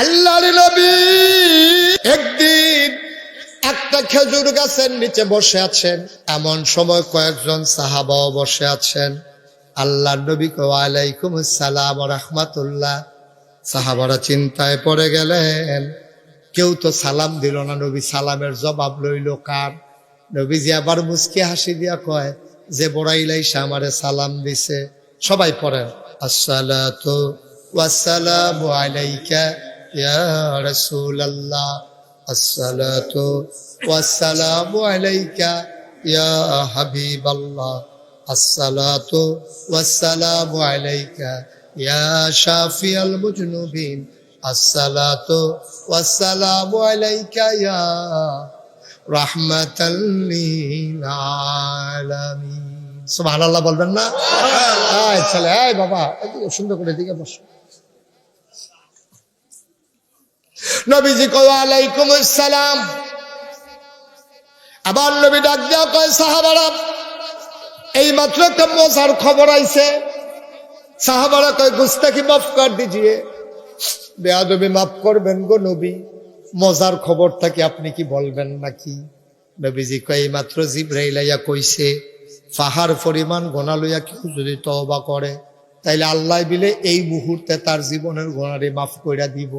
আল্লাহর নবী একদিন একটা খেজুর গাছের নিচে বসে আছেন। এমন সময় কয়েকজন সাহাবাও বসে আছেন। আল্লাহর নবী কয় ওয়ালাইকুম আসসালাম ওয়া রাহমাতুল্লাহ। সাহাবারা চিন্তায় পড়ে গেলেন, কেউ তো সালাম দিল না, নবী সালামের জবাব লইল কার? নবীজি আবার মুস্কি হাসি দিয়া কয়, যে বড়াইলাইসা আমারে সালাম দিছে। সবাই পড়েন আসসালাতু ওয়াসসালামু আলাইকা ইয়া রাসূলুল্লাহ, আসসালাতু ওয়াসসালামু আলাইকা ইয়া হাবিবাল্লাহ, আসসালাতু ওয়াসসালামু আলাইকা ইয়া শাফিয়াল মুজনুবিন, আসসালাতু ওয়াসসালামু আলাইকা ইয়া রাহমাতাল লিল আলামিন। সুবহানাল্লাহ বলবেন না? এই ছেলে, এই বাবা, এদিকে সুন্দর করে এদিকে বসো। নবীজি কয় ওয়ালাইকুম আসসালাম। আবার নবী ডাক দেওয়া কয় সাহাবারা, এই মাত্র একটা মজার খবর আইছে। সাহাবারা কয় গুস্তাখি মাফ কর দিজিয়ে, বেয়াদবি মাফ করবেন গো নবী, মজার খবরটা কি আপনি কি বলবেন নাকি? নবীজি কয় এই মাত্র জিবরাইল আইয়া কইছে ফাহার পরিমাণ গোনা লইয়া কেউ যদি তওবা করে তাইলে আল্লাহ বিলে এই মুহূর্তে তার জীবনের গোনারে মাফ কইরা দিব।